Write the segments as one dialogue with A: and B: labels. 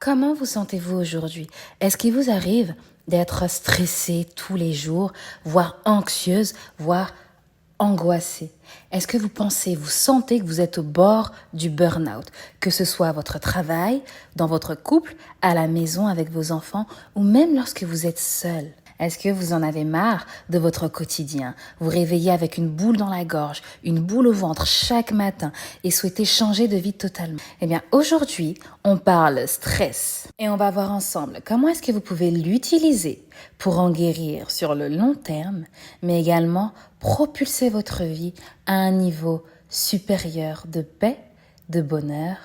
A: Comment vous sentez-vous aujourd'hui? Est-ce qu'il vous arrive d'être stressée tous les jours, voire anxieuse, voire angoissée? Est-ce que vous sentez que vous êtes au bord du burn-out, que ce soit à votre travail, dans votre couple, à la maison avec vos enfants ou même lorsque vous êtes seul? Est-ce que vous en avez marre de votre quotidien? Vous réveillez avec une boule dans la gorge, une boule au ventre chaque matin et souhaitez changer de vie totalement? Eh bien, aujourd'hui, on parle stress et on va voir ensemble comment est-ce que vous pouvez l'utiliser pour en guérir sur le long terme, mais également propulser votre vie à un niveau supérieur de paix, de bonheur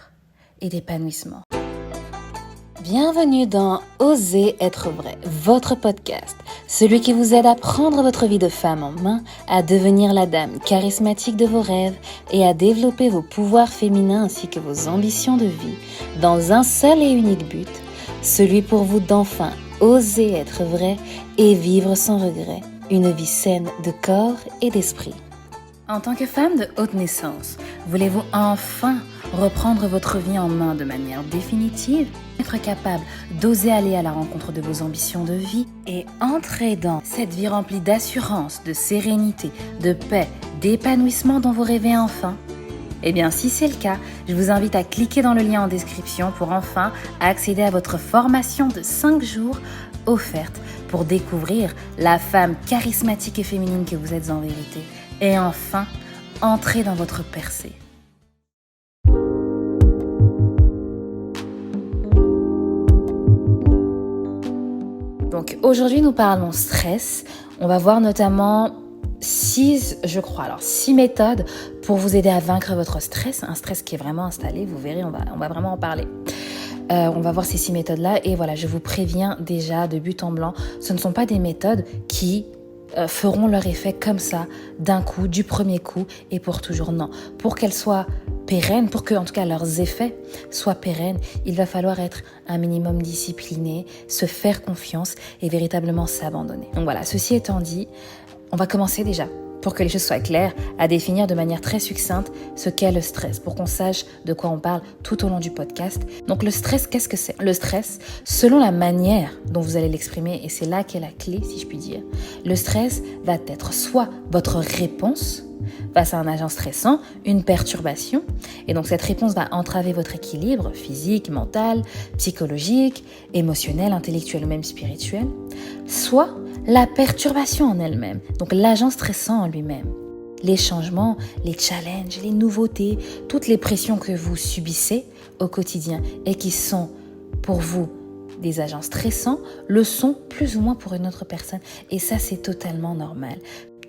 A: et d'épanouissement. Bienvenue dans Oser être vrai, votre podcast, celui qui vous aide à prendre votre vie de femme en main, à devenir la dame charismatique de vos rêves et à développer vos pouvoirs féminins ainsi que vos ambitions de vie dans un seul et unique but, celui pour vous d'enfin oser être vrai et vivre sans regret, une vie saine de corps et d'esprit. En tant que femme de haute naissance, voulez-vous enfin reprendre votre vie en main de manière définitive, être capable d'oser aller à la rencontre de vos ambitions de vie et entrer dans cette vie remplie d'assurance, de sérénité, de paix, d'épanouissement dont vous rêvez enfin? Eh bien, si c'est le cas, je vous invite à cliquer dans le lien en description pour enfin accéder à votre formation de 5 jours offerte pour découvrir la femme charismatique et féminine que vous êtes en vérité et enfin entrer dans votre percée. Donc aujourd'hui, nous parlons stress. On va voir notamment 6 méthodes pour vous aider à vaincre votre stress. Un stress qui est vraiment installé, vous verrez, on va vraiment en parler. On va voir ces 6 méthodes-là et voilà, je vous préviens déjà de but en blanc, ce ne sont pas des méthodes qui feront leur effet comme ça, d'un coup, du premier coup et pour toujours. Non, pour qu'elles soient pérennes, pour que en tout cas leurs effets soient pérennes, il va falloir être un minimum discipliné, se faire confiance et véritablement s'abandonner. Donc voilà, ceci étant dit, on va commencer déjà, pour que les choses soient claires, à définir de manière très succincte ce qu'est le stress, pour qu'on sache de quoi on parle tout au long du podcast. Donc le stress, qu'est-ce que c'est? Le stress, selon la manière dont vous allez l'exprimer, et c'est là qu'est la clé, si je puis dire, le stress va être soit votre réponse face à un agent stressant, une perturbation, et donc cette réponse va entraver votre équilibre physique, mental, psychologique, émotionnel, intellectuel ou même spirituel, soit la perturbation en elle-même, donc l'agent stressant en lui-même. Les changements, les challenges, les nouveautés, toutes les pressions que vous subissez au quotidien et qui sont pour vous des agents stressants, le sont plus ou moins pour une autre personne. Et ça, c'est totalement normal.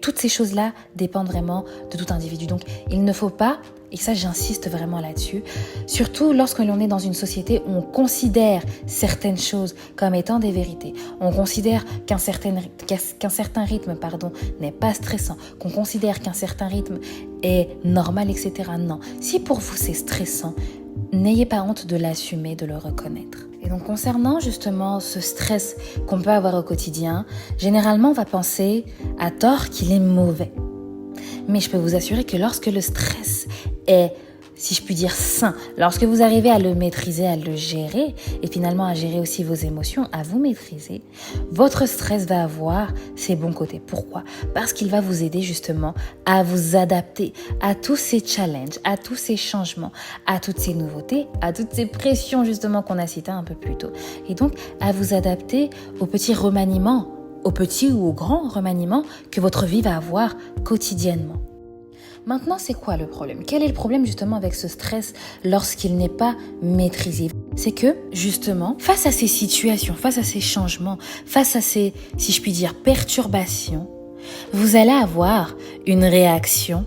A: Toutes ces choses-là dépendent vraiment de tout individu. Donc, il ne faut pas, et ça j'insiste vraiment là-dessus, surtout lorsque l'on est dans une société où on considère certaines choses comme étant des vérités, on considère qu'un certain rythme n'est pas stressant, qu'on considère qu'un certain rythme est normal, etc. Non, si pour vous c'est stressant, n'ayez pas honte de l'assumer, de le reconnaître. Et donc concernant justement ce stress qu'on peut avoir au quotidien, généralement on va penser à tort qu'il est mauvais. Mais je peux vous assurer que lorsque le stress est, si je puis dire, sain, lorsque vous arrivez à le maîtriser, à le gérer, et finalement à gérer aussi vos émotions, à vous maîtriser, votre stress va avoir ses bons côtés. Pourquoi? Parce qu'il va vous aider justement à vous adapter à tous ces challenges, à tous ces changements, à toutes ces nouveautés, à toutes ces pressions justement qu'on a citées un peu plus tôt. Et donc à vous adapter aux petits remaniements, aux petits ou aux grands remaniements que votre vie va avoir quotidiennement. Maintenant, c'est quoi le problème? Quel est le problème justement avec ce stress lorsqu'il n'est pas maîtrisé? C'est que justement, face à ces situations, face à ces changements, face à ces, si je puis dire, perturbations, vous allez avoir une réaction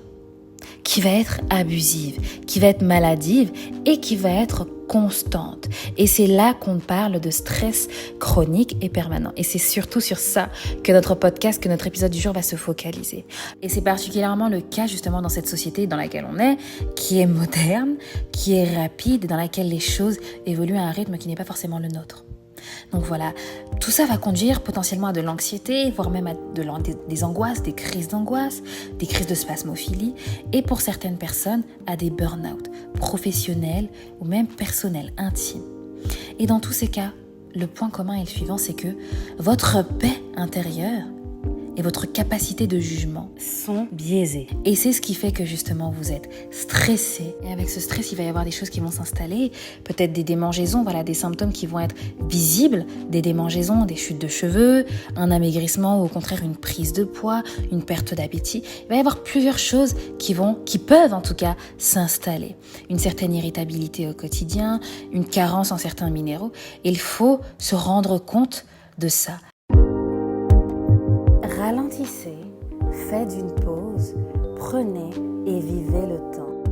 A: qui va être abusive, qui va être maladive et qui va être constante. Et c'est là qu'on parle de stress chronique et permanent. Et c'est surtout sur ça que notre podcast, que notre épisode du jour va se focaliser. Et c'est particulièrement le cas justement dans cette société dans laquelle on est, qui est moderne, qui est rapide, dans laquelle les choses évoluent à un rythme qui n'est pas forcément le nôtre. Donc voilà, tout ça va conduire potentiellement à de l'anxiété, voire même à des angoisses, des crises d'angoisse, des crises de spasmophilie et pour certaines personnes à des burn-out professionnels ou même personnels, intimes. Et dans tous ces cas, le point commun est le suivant, c'est que votre paix intérieure et votre capacité de jugement sont biaisées. Et c'est ce qui fait que justement vous êtes stressé. Et avec ce stress, il va y avoir des choses qui vont s'installer, peut-être des démangeaisons, voilà, des symptômes qui vont être visibles, des démangeaisons, des chutes de cheveux, un amaigrissement ou au contraire une prise de poids, une perte d'appétit. Il va y avoir plusieurs choses qui peuvent en tout cas s'installer. Une certaine irritabilité au quotidien, une carence en certains minéraux. Et il faut se rendre compte de ça. Ralentissez, faites une pause, prenez et vivez le temps.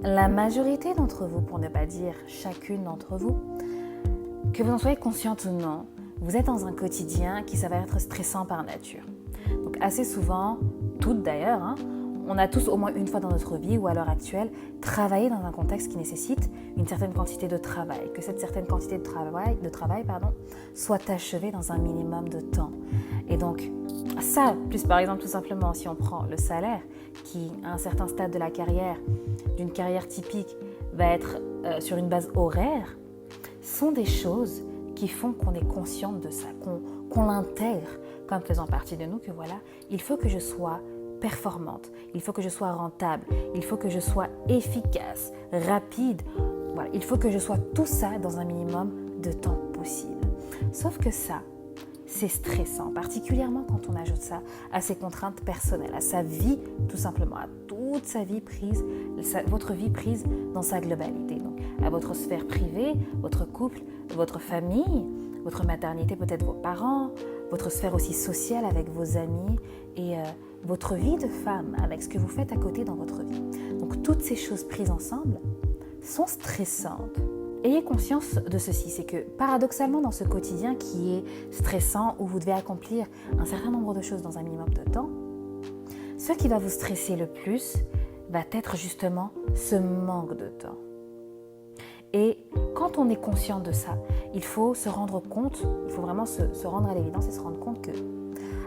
A: La majorité d'entre vous, pour ne pas dire chacune d'entre vous, que vous en soyez consciente ou non, vous êtes dans un quotidien qui s'avère être stressant par nature. Donc assez souvent, toutes d'ailleurs, on a tous au moins une fois dans notre vie ou à l'heure actuelle travaillé dans un contexte qui nécessite une certaine quantité de travail, que cette certaine quantité de travail soit achevée dans un minimum de temps. Et donc ça, plus par exemple tout simplement si on prend le salaire qui à un certain stade de la carrière, d'une carrière typique, va être sur une base horaire, sont des choses qui font qu'on est consciente de ça, qu'on l'intègre comme faisant partie de nous, que voilà, il faut que je sois performante, il faut que je sois rentable, il faut que je sois efficace, rapide, voilà, il faut que je sois tout ça dans un minimum de temps possible. Sauf que ça, c'est stressant, particulièrement quand on ajoute ça à ses contraintes personnelles, à sa vie tout simplement, à toute sa vie prise, votre vie prise dans sa globalité, donc à votre sphère privée, votre couple, votre famille, votre maternité, peut-être vos parents, votre sphère aussi sociale avec vos amis et votre vie de femme avec ce que vous faites à côté dans votre vie. Donc toutes ces choses prises ensemble sont stressantes. Ayez conscience de ceci, c'est que paradoxalement dans ce quotidien qui est stressant où vous devez accomplir un certain nombre de choses dans un minimum de temps, ce qui va vous stresser le plus va être justement ce manque de temps. Et quand on est conscient de ça, il faut se rendre compte, il faut vraiment se rendre à l'évidence et se rendre compte que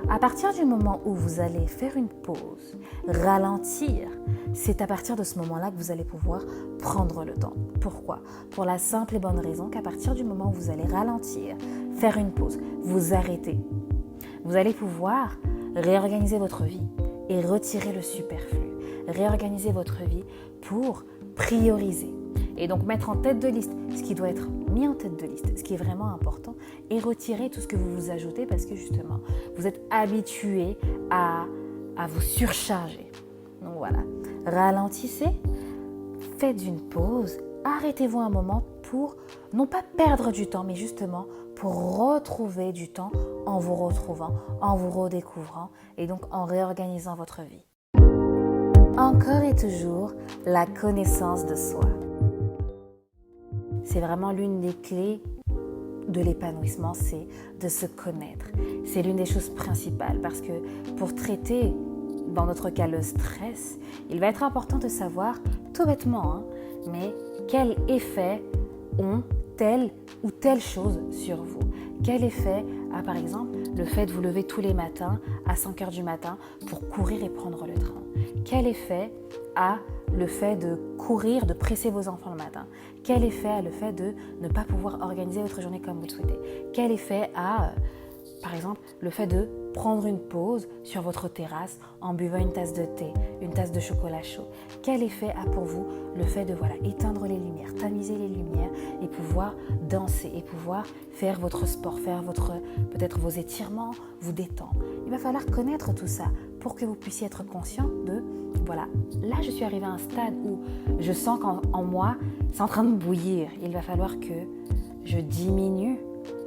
A: à partir du moment où vous allez faire une pause, ralentir, c'est à partir de ce moment-là que vous allez pouvoir prendre le temps. Pourquoi ? Pour la simple et bonne raison qu'à partir du moment où vous allez ralentir, faire une pause, vous arrêter, vous allez pouvoir réorganiser votre vie et retirer le superflu, réorganiser votre vie pour prioriser. Et donc mettre en tête de liste ce qui doit être mis en tête de liste, ce qui est vraiment important, et retirer tout ce que vous vous ajoutez parce que justement, vous êtes habitué à vous surcharger. Donc voilà, ralentissez, faites une pause, arrêtez-vous un moment pour non pas perdre du temps, mais justement pour retrouver du temps en vous retrouvant, en vous redécouvrant et donc en réorganisant votre vie. Encore et toujours, la connaissance de soi. C'est vraiment l'une des clés de l'épanouissement, c'est de se connaître. C'est l'une des choses principales parce que pour traiter, dans notre cas, le stress, il va être important de savoir, tout bêtement, mais quel effet ont telle ou telle chose sur vous. Quel effet a par exemple le fait de vous lever tous les matins à 5 heures du matin pour courir et prendre le train? Quel effet a le fait de courir, de presser vos enfants le matin? Quel effet a le fait de ne pas pouvoir organiser votre journée comme vous le souhaitez? Quel effet a, par exemple, le fait de prendre une pause sur votre terrasse en buvant une tasse de thé, une tasse de chocolat chaud? Quel effet a pour vous le fait de éteindre les lumières, tamiser les lumières et pouvoir danser et pouvoir faire votre sport, faire peut-être vos étirements, vous détendre? Il va falloir connaître tout ça pour que vous puissiez être conscient de voilà, là je suis arrivée à un stade où je sens qu'en moi c'est en train de bouillir. Il va falloir que je diminue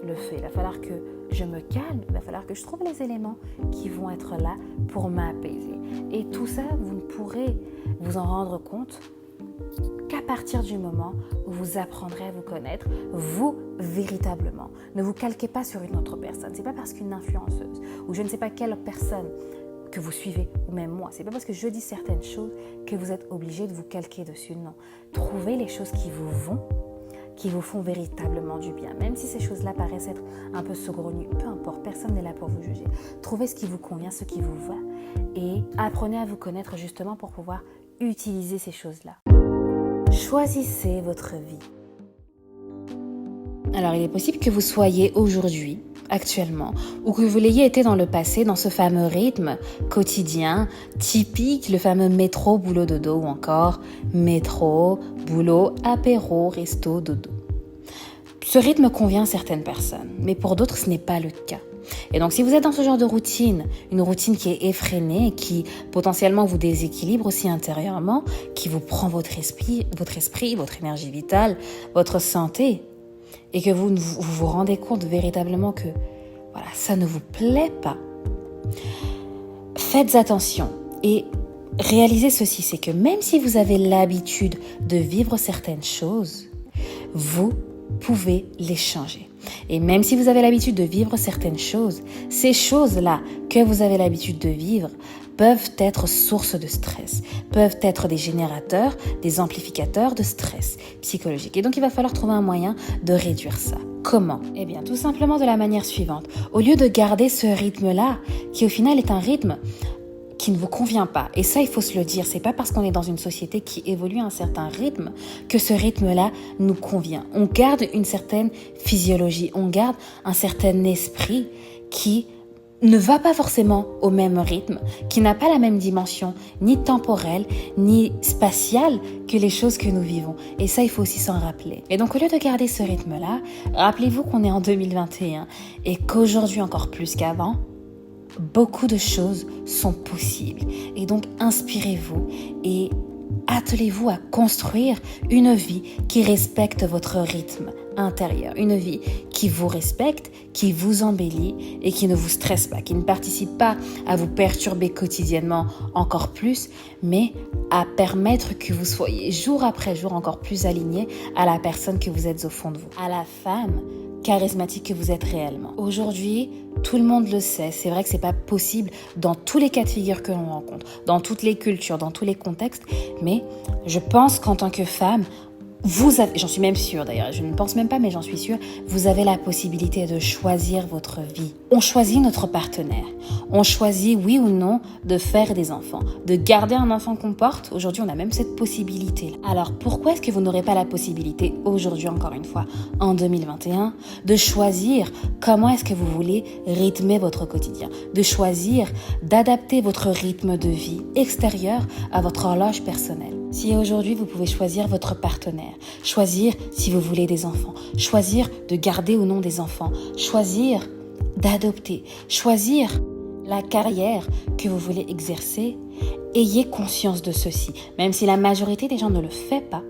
A: le feu, il va falloir que je me calme, il va falloir que je trouve les éléments qui vont être là pour m'apaiser. Et tout ça, vous ne pourrez vous en rendre compte qu'à partir du moment où vous apprendrez à vous connaître, vous véritablement. Ne vous calquez pas sur une autre personne. C'est pas parce qu'une influenceuse ou je ne sais pas quelle personne que vous suivez, ou même moi, c'est pas parce que je dis certaines choses que vous êtes obligé de vous calquer dessus, non. Trouvez les choses qui vous font véritablement du bien, même si ces choses-là paraissent être un peu saugrenues, peu importe, personne n'est là pour vous juger. Trouvez ce qui vous convient, ce qui vous va, et apprenez à vous connaître justement pour pouvoir utiliser ces choses-là. Choisissez votre vie. Alors, il est possible que vous soyez aujourd'hui, actuellement, ou que vous l'ayez été dans le passé, dans ce fameux rythme quotidien, typique, le fameux métro, boulot, dodo, ou encore métro, boulot, apéro, resto, dodo. Ce rythme convient à certaines personnes, mais pour d'autres, ce n'est pas le cas. Et donc, si vous êtes dans ce genre de routine, une routine qui est effrénée, qui potentiellement vous déséquilibre aussi intérieurement, qui vous prend votre esprit, votre énergie vitale, votre santé, et que vous vous rendez compte véritablement que voilà, ça ne vous plaît pas, faites attention et réalisez ceci, c'est que même si vous avez l'habitude de vivre certaines choses, vous pouvez les changer. Et même si vous avez l'habitude de vivre certaines choses, ces choses-là que vous avez l'habitude de vivre peuvent être source de stress, peuvent être des générateurs, des amplificateurs de stress psychologique. Et donc, il va falloir trouver un moyen de réduire ça. Comment ? Eh bien, tout simplement de la manière suivante. Au lieu de garder ce rythme-là, qui au final est un rythme qui ne vous convient pas. Et ça, il faut se le dire. C'est pas parce qu'on est dans une société qui évolue à un certain rythme que ce rythme-là nous convient. On garde une certaine physiologie, on garde un certain esprit qui ne va pas forcément au même rythme, qui n'a pas la même dimension, ni temporelle, ni spatiale que les choses que nous vivons. Et ça, il faut aussi s'en rappeler. Et donc, au lieu de garder ce rythme-là, rappelez-vous qu'on est en 2021 et qu'aujourd'hui, encore plus qu'avant, beaucoup de choses sont possibles. Et donc, inspirez-vous et attelez-vous à construire une vie qui respecte votre rythme intérieur. Une vie qui vous respecte, qui vous embellit et qui ne vous stresse pas, qui ne participe pas à vous perturber quotidiennement encore plus, mais à permettre que vous soyez jour après jour encore plus aligné à la personne que vous êtes au fond de vous, à la femme charismatique que vous êtes réellement. Aujourd'hui, tout le monde le sait, c'est vrai que c'est pas possible dans tous les cas de figure que l'on rencontre, dans toutes les cultures, dans tous les contextes, mais je pense qu'en tant que femme, vous avez, j'en suis même sûre d'ailleurs, je ne pense même pas mais j'en suis sûre, vous avez la possibilité de choisir votre vie. On choisit notre partenaire, on choisit oui ou non de faire des enfants, de garder un enfant qu'on porte. Aujourd'hui on a même cette possibilité. Alors pourquoi est-ce que vous n'aurez pas la possibilité aujourd'hui encore une fois, en 2021, de choisir comment est-ce que vous voulez rythmer votre quotidien, de choisir d'adapter votre rythme de vie extérieur à votre horloge personnelle. Si aujourd'hui vous pouvez choisir votre partenaire, choisir si vous voulez des enfants, choisir de garder ou non des enfants, choisir d'adopter, choisir la carrière que vous voulez exercer, ayez conscience de ceci. Même si la majorité des gens ne le fait pas,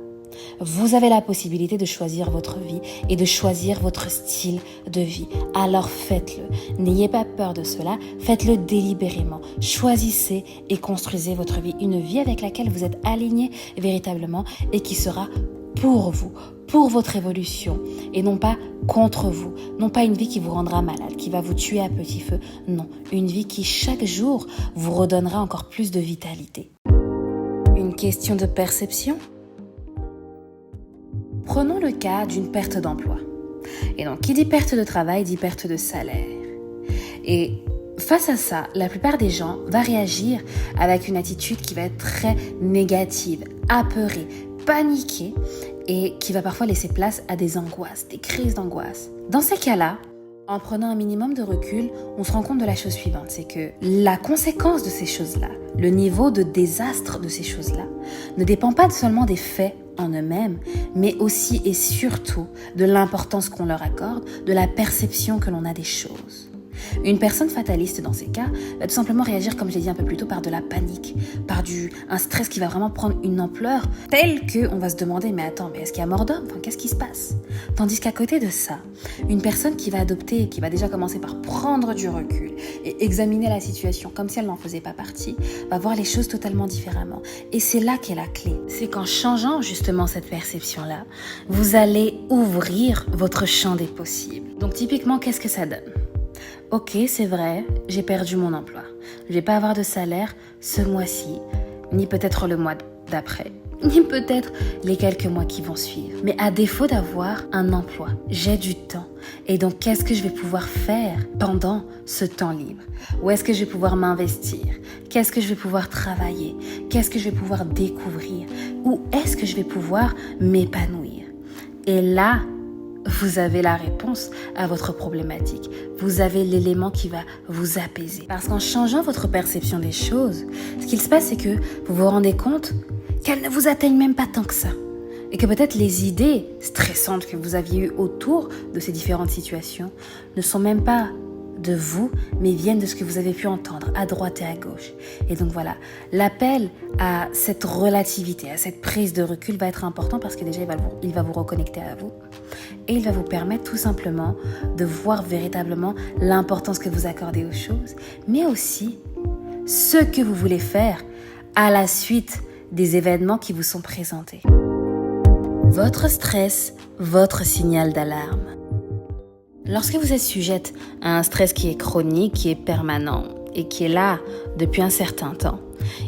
A: vous avez la possibilité de choisir votre vie et de choisir votre style de vie. Alors faites-le. N'ayez pas peur de cela. Faites-le délibérément. Choisissez et construisez votre vie. Une vie avec laquelle vous êtes aligné véritablement et qui sera pour vous, pour votre évolution et non pas contre vous. Non pas une vie qui vous rendra malade, qui va vous tuer à petit feu. Non, une vie qui chaque jour vous redonnera encore plus de vitalité. Une question de perception ? Prenons le cas d'une perte d'emploi. Et donc, qui dit perte de travail, dit perte de salaire. Et face à ça, la plupart des gens vont réagir avec une attitude qui va être très négative, apeurée, paniquée, et qui va parfois laisser place à des angoisses, des crises d'angoisse. Dans ces cas-là, en prenant un minimum de recul, on se rend compte de la chose suivante, c'est que la conséquence de ces choses-là, le niveau de désastre de ces choses-là, ne dépend pas seulement des faits en eux-mêmes, mais aussi et surtout de l'importance qu'on leur accorde, de la perception que l'on a des choses. Une personne fataliste dans ces cas va tout simplement réagir, comme je l'ai dit un peu plus tôt, par de la panique, par un stress qui va vraiment prendre une ampleur telle qu'on va se demander, mais attends, mais est-ce qu'il y a mort d'homme ? Enfin, qu'est-ce qui se passe ? Tandis qu'à côté de ça, une personne qui va adopter, qui va déjà commencer par prendre du recul et examiner la situation comme si elle n'en faisait pas partie, va voir les choses totalement différemment. Et c'est là qu'est la clé. C'est qu'en changeant justement cette perception-là, vous allez ouvrir votre champ des possibles. Donc typiquement, qu'est-ce que ça donne ? Ok, c'est vrai, j'ai perdu mon emploi. Je vais pas avoir de salaire ce mois-ci, ni peut-être le mois d'après, ni peut-être les quelques mois qui vont suivre. Mais à défaut d'avoir un emploi, j'ai du temps. Et donc, qu'est-ce que je vais pouvoir faire pendant ce temps libre ? Où est-ce que je vais pouvoir m'investir ? Qu'est-ce que je vais pouvoir travailler ? Qu'est-ce que je vais pouvoir découvrir ? Où est-ce que je vais pouvoir m'épanouir ? Et là, vous avez la réponse à votre problématique. Vous avez l'élément qui va vous apaiser. Parce qu'en changeant votre perception des choses, ce qu'il se passe, c'est que vous vous rendez compte qu'elles ne vous atteignent même pas tant que ça. Et que peut-être les idées stressantes que vous aviez eues autour de ces différentes situations ne sont même pas de vous, mais viennent de ce que vous avez pu entendre à droite et à gauche. Et donc voilà, l'appel à cette relativité, à cette prise de recul va être important parce que déjà il va vous reconnecter à vous et il va vous permettre tout simplement de voir véritablement l'importance que vous accordez aux choses, mais aussi ce que vous voulez faire à la suite des événements qui vous sont présentés. Votre stress, votre signal d'alarme. Lorsque vous êtes sujette à un stress qui est chronique, qui est permanent et qui est là depuis un certain temps,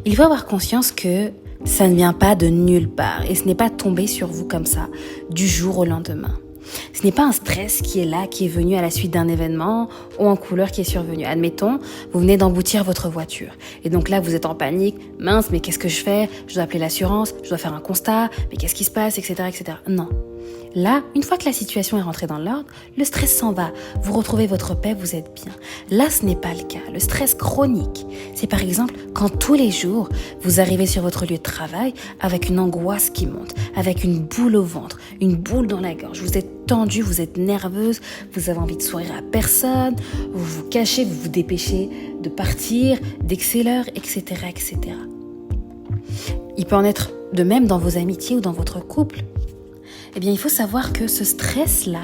A: il faut avoir conscience que ça ne vient pas de nulle part et ce n'est pas tombé sur vous comme ça du jour au lendemain. Ce n'est pas un stress qui est là, qui est venu à la suite d'un événement ou en couleur qui est survenu. Admettons, vous venez d'emboutir votre voiture. Et donc là, vous êtes en panique. Mince, mais qu'est-ce que je fais? Je dois appeler l'assurance, je dois faire un constat, mais qu'est-ce qui se passe, etc., etc. Non. Là, une fois que la situation est rentrée dans l'ordre, le stress s'en va. Vous retrouvez votre paix, vous êtes bien. Là, ce n'est pas le cas. Le stress chronique, c'est par exemple quand tous les jours, vous arrivez sur votre lieu de travail avec une angoisse qui monte, avec une boule au ventre, une boule dans la gorge. Vous êtes tendu, vous êtes nerveuse, vous avez envie de sourire à personne, vous vous cachez, vous vous dépêchez de partir, dès que c'est l'heure, etc., etc. Il peut en être de même dans vos amitiés ou dans votre couple. Eh bien, il faut savoir que ce stress-là,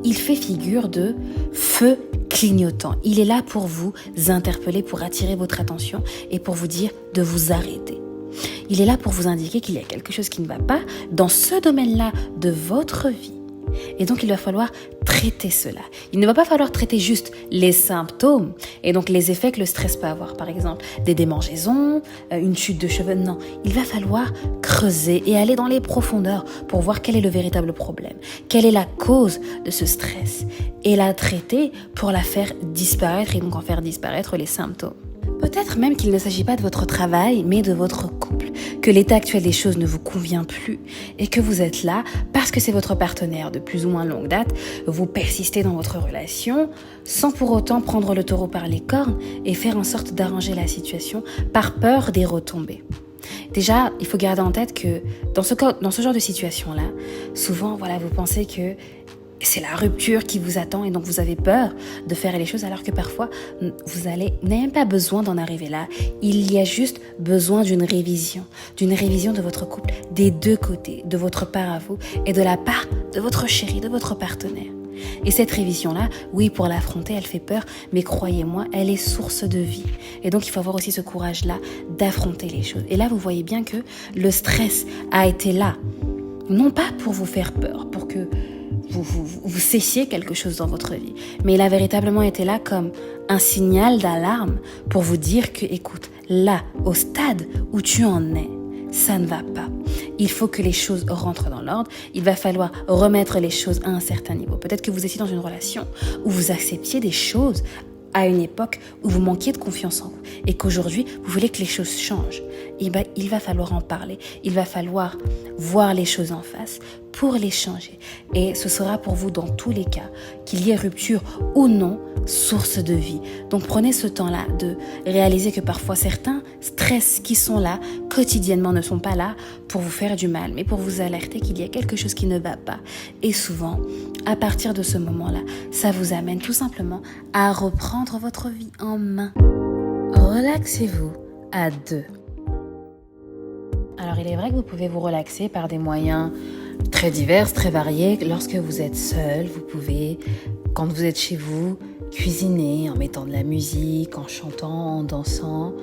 A: il fait figure de feu clignotant. Il est là pour vous interpeller, pour attirer votre attention et pour vous dire de vous arrêter. Il est là pour vous indiquer qu'il y a quelque chose qui ne va pas dans ce domaine-là de votre vie. Et donc, il va falloir traiter cela. Il ne va pas falloir traiter juste les symptômes et donc les effets que le stress peut avoir. Par exemple, des démangeaisons, une chute de cheveux. Non, il va falloir creuser et aller dans les profondeurs pour voir quel est le véritable problème. Quelle est la cause de ce stress et la traiter pour la faire disparaître et donc en faire disparaître les symptômes. Peut-être même qu'il ne s'agit pas de votre travail, mais de votre couple, que l'état actuel des choses ne vous convient plus et que vous êtes là parce que c'est votre partenaire de plus ou moins longue date, vous persistez dans votre relation sans pour autant prendre le taureau par les cornes et faire en sorte d'arranger la situation par peur des retombées. Déjà, il faut garder en tête que dans ce genre de situation-là, souvent, vous pensez que c'est la rupture qui vous attend et donc vous avez peur de faire les choses alors que parfois vous n'avez même pas besoin d'en arriver là. Il y a juste besoin d'une révision de votre couple des deux côtés, de votre part à vous et de la part de votre chéri, de votre partenaire. Et cette révision-là, oui, pour l'affronter, elle fait peur, mais croyez-moi, elle est source de vie. Et donc, il faut avoir aussi ce courage-là d'affronter les choses. Et là, vous voyez bien que le stress a été là, non pas pour vous faire peur, pour que vous cessiez quelque chose dans votre vie. Mais il a véritablement été là comme un signal d'alarme pour vous dire que, écoute, là, au stade où tu en es, ça ne va pas. Il faut que les choses rentrent dans l'ordre. Il va falloir remettre les choses à un certain niveau. Peut-être que vous étiez dans une relation où vous acceptiez des choses à une époque où vous manquiez de confiance en vous et qu'aujourd'hui, vous voulez que les choses changent. Il va falloir en parler. Il va falloir voir les choses en face pour les changer. Et ce sera pour vous, dans tous les cas, qu'il y ait rupture ou non, source de vie. Donc prenez ce temps-là de réaliser que parfois certains stress qui sont là quotidiennement ne sont pas là pour vous faire du mal, mais pour vous alerter qu'il y a quelque chose qui ne va pas. Et souvent, à partir de ce moment-là, ça vous amène tout simplement à reprendre votre vie en main. Relaxez-vous à deux. Alors il est vrai que vous pouvez vous relaxer par des moyens très divers, très variés. Lorsque vous êtes seul, vous pouvez, quand vous êtes chez vous, cuisiner en mettant de la musique, en chantant, en dansant.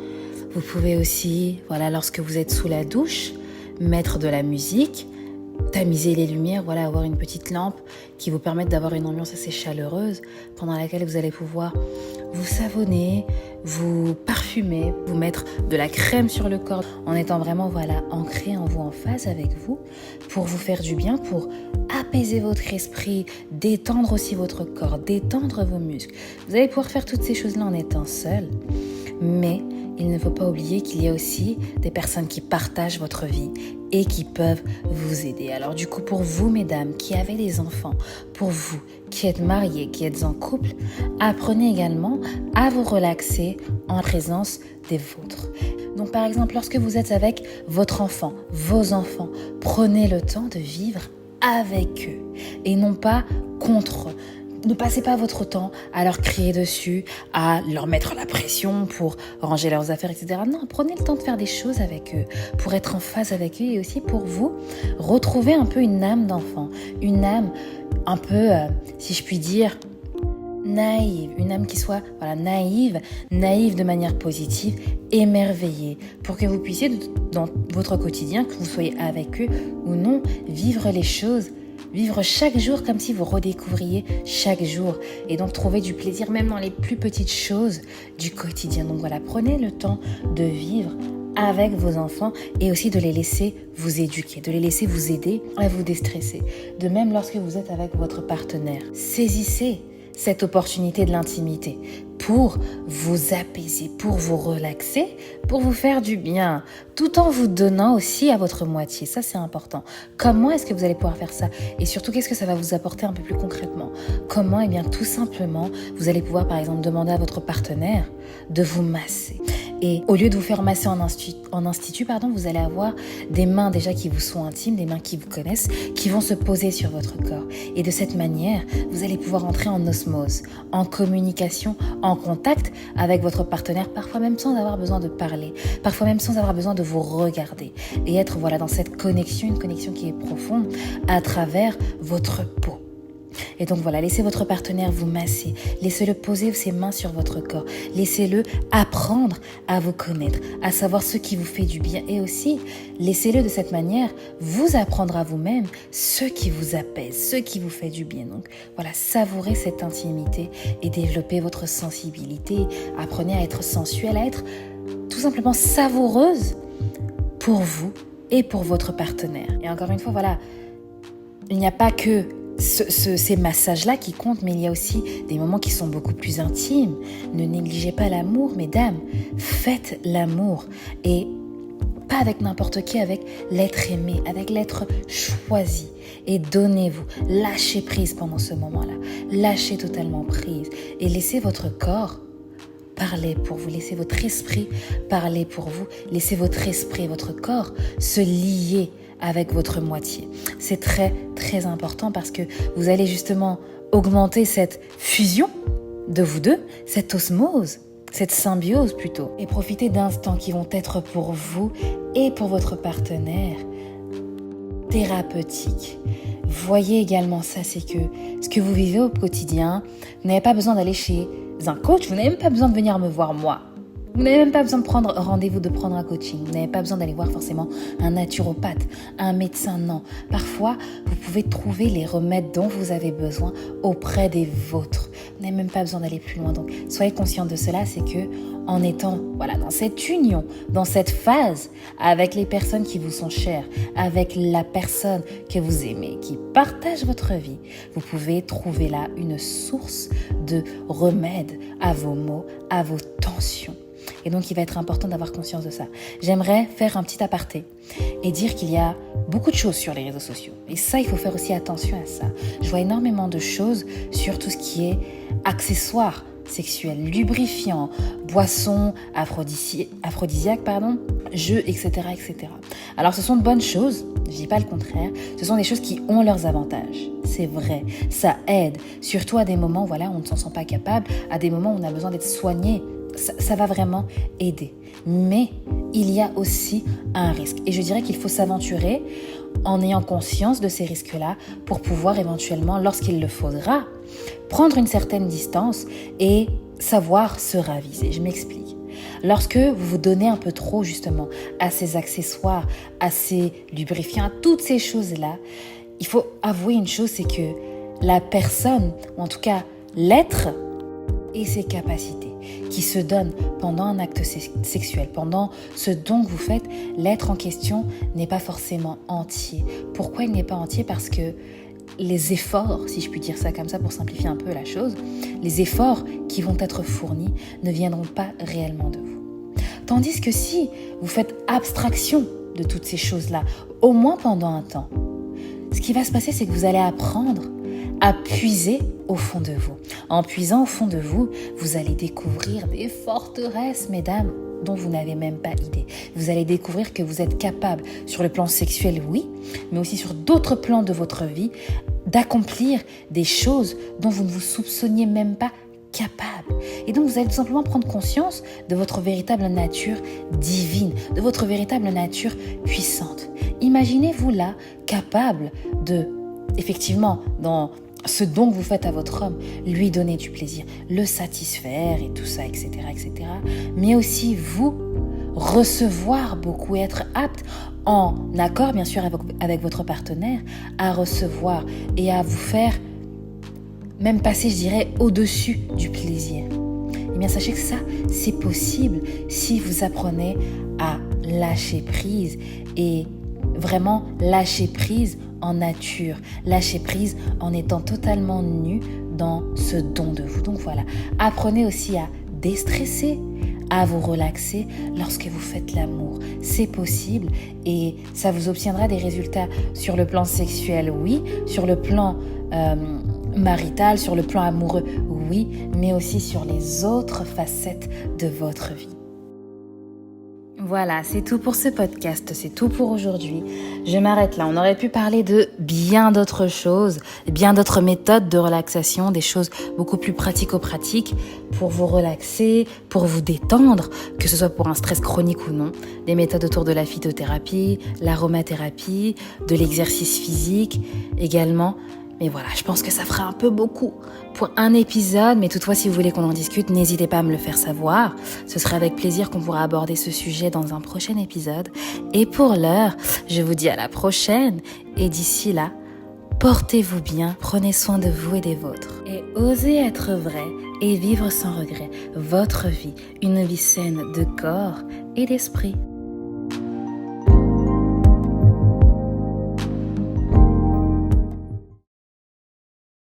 A: Vous pouvez aussi, lorsque vous êtes sous la douche, mettre de la musique, tamiser les lumières, avoir une petite lampe qui vous permette d'avoir une ambiance assez chaleureuse pendant laquelle vous allez pouvoir vous savonner, vous parfumer, vous mettre de la crème sur le corps en étant vraiment ancré en vous, en phase avec vous pour vous faire du bien, pour apaiser votre esprit, détendre aussi votre corps, détendre vos muscles. Vous allez pouvoir faire toutes ces choses-là en étant seul, mais il ne faut pas oublier qu'il y a aussi des personnes qui partagent votre vie et qui peuvent vous aider. Alors du coup, pour vous, mesdames, qui avez des enfants, pour vous qui êtes mariés, qui êtes en couple, apprenez également à vous relaxer en présence des vôtres. Donc par exemple, lorsque vous êtes avec votre enfant, vos enfants, prenez le temps de vivre avec eux et non pas contre eux. Ne passez pas votre temps à leur crier dessus, à leur mettre la pression pour ranger leurs affaires, etc. Non, prenez le temps de faire des choses avec eux, pour être en phase avec eux et aussi pour vous retrouver un peu une âme d'enfant, une âme un peu, si je puis dire, naïve, une âme qui soit naïve de manière positive, émerveillée, pour que vous puissiez, dans votre quotidien, que vous soyez avec eux ou non, vivre les choses, vivre chaque jour comme si vous redécouvriez chaque jour et donc trouver du plaisir même dans les plus petites choses du quotidien. Donc voilà, prenez le temps de vivre avec vos enfants et aussi de les laisser vous éduquer, de les laisser vous aider à vous déstresser. De même lorsque vous êtes avec votre partenaire, saisissez cette opportunité de l'intimité pour vous apaiser, pour vous relaxer, pour vous faire du bien, tout en vous donnant aussi à votre moitié. Ça, c'est important. Comment est-ce que vous allez pouvoir faire ça? Et surtout, qu'est-ce que ça va vous apporter un peu plus concrètement? Comment? Eh bien, tout simplement, vous allez pouvoir, par exemple, demander à votre partenaire de vous masser. Et au lieu de vous faire masser en institut, vous allez avoir des mains déjà qui vous sont intimes, des mains qui vous connaissent, qui vont se poser sur votre corps. Et de cette manière, vous allez pouvoir entrer en osmose, en communication, en contact avec votre partenaire, parfois même sans avoir besoin de parler, parfois même sans avoir besoin de vous regarder. Et être dans cette connexion, une connexion qui est profonde à travers votre peau. Et donc voilà, laissez votre partenaire vous masser, laissez-le poser ses mains sur votre corps, laissez-le apprendre à vous connaître, à savoir ce qui vous fait du bien et aussi laissez-le de cette manière vous apprendre à vous-même ce qui vous apaise, ce qui vous fait du bien. Donc voilà, savourez cette intimité et développez votre sensibilité, apprenez à être sensuelle, à être tout simplement savoureuse pour vous et pour votre partenaire. Et encore une fois, voilà, il n'y a pas que ces massages-là qui comptent, mais il y a aussi des moments qui sont beaucoup plus intimes. Ne négligez pas l'amour, mesdames. Faites l'amour. Et pas avec n'importe qui, avec l'être aimé, avec l'être choisi. Et donnez-vous. Lâchez prise pendant ce moment-là. Lâchez totalement prise. Et laissez votre corps parler pour vous. Laissez votre esprit parler pour vous. Laissez votre esprit, votre corps se lier avec votre moitié. C'est très, très important parce que vous allez justement augmenter cette fusion de vous deux, cette osmose, cette symbiose plutôt, et profiter d'instants qui vont être pour vous et pour votre partenaire thérapeutiques. Voyez également ça, c'est que ce que vous vivez au quotidien, vous n'avez pas besoin d'aller chez un coach, vous n'avez même pas besoin de venir me voir moi. Vous n'avez même pas besoin de prendre rendez-vous, de prendre un coaching. Vous n'avez pas besoin d'aller voir forcément un naturopathe, un médecin, non. Parfois, vous pouvez trouver les remèdes dont vous avez besoin auprès des vôtres. Vous n'avez même pas besoin d'aller plus loin. Donc, soyez conscient de cela, c'est que en étant dans cette union, dans cette phase avec les personnes qui vous sont chères, avec la personne que vous aimez, qui partage votre vie, vous pouvez trouver là une source de remède à vos maux, à vos tensions. Et donc, il va être important d'avoir conscience de ça. J'aimerais faire un petit aparté et dire qu'il y a beaucoup de choses sur les réseaux sociaux. Et ça, il faut faire aussi attention à ça. Je vois énormément de choses sur tout ce qui est accessoires sexuels, lubrifiants, boissons aphrodisiaques, jeux, etc., etc. Alors, ce sont de bonnes choses, je dis pas le contraire, ce sont des choses qui ont leurs avantages. C'est vrai, ça aide, surtout à des moments où on ne s'en sent pas capable, à des moments où on a besoin d'être soigné. Ça va vraiment aider. Mais il y a aussi un risque. Et je dirais qu'il faut s'aventurer en ayant conscience de ces risques-là pour pouvoir éventuellement, lorsqu'il le faudra, prendre une certaine distance et savoir se raviser. Je m'explique. Lorsque vous vous donnez un peu trop justement à ces accessoires, à ces lubrifiants, à toutes ces choses-là, il faut avouer une chose, c'est que la personne, ou en tout cas l'être, et ses capacités qui se donnent pendant un acte sexuel, pendant ce don que vous faites, l'être en question n'est pas forcément entier. Pourquoi il n'est pas entier? Parce que les efforts, si je puis dire ça comme ça pour simplifier un peu la chose, les efforts qui vont être fournis ne viendront pas réellement de vous. Tandis que si vous faites abstraction de toutes ces choses-là, au moins pendant un temps, ce qui va se passer, c'est que vous allez apprendre à puiser au fond de vous. En puisant au fond de vous, vous allez découvrir des forteresses, mesdames, dont vous n'avez même pas idée. Vous allez découvrir que vous êtes capable, sur le plan sexuel, oui, mais aussi sur d'autres plans de votre vie, d'accomplir des choses dont vous ne vous soupçonniez même pas capable. Et donc, vous allez tout simplement prendre conscience de votre véritable nature divine, de votre véritable nature puissante. Imaginez-vous là, capable de, effectivement, dans ce don que vous faites à votre homme, lui donner du plaisir, le satisfaire et tout ça, etc., etc. Mais aussi vous recevoir beaucoup et être apte, en accord bien sûr avec votre partenaire, à recevoir et à vous faire même passer, je dirais, au-dessus du plaisir. Eh bien, sachez que ça, c'est possible si vous apprenez à lâcher prise et vraiment lâcher prise en nature, lâcher prise en étant totalement nu dans ce don de vous. Donc voilà, apprenez aussi à déstresser, à vous relaxer lorsque vous faites l'amour. C'est possible et ça vous obtiendra des résultats sur le plan sexuel, oui, sur le plan marital, sur le plan amoureux, oui, mais aussi sur les autres facettes de votre vie. Voilà, c'est tout pour ce podcast, c'est tout pour aujourd'hui. Je m'arrête là. On aurait pu parler de bien d'autres choses, bien d'autres méthodes de relaxation, des choses beaucoup plus pratico-pratiques pour vous relaxer, pour vous détendre, que ce soit pour un stress chronique ou non. Des méthodes autour de la phytothérapie, l'aromathérapie, de l'exercice physique également. Mais voilà, je pense que ça fera un peu beaucoup pour un épisode. Mais toutefois, si vous voulez qu'on en discute, n'hésitez pas à me le faire savoir. Ce serait avec plaisir qu'on pourra aborder ce sujet dans un prochain épisode. Et pour l'heure, je vous dis à la prochaine. Et d'ici là, portez-vous bien, prenez soin de vous et des vôtres. Et osez être vrai et vivre sans regret votre vie. Une vie saine de corps et d'esprit.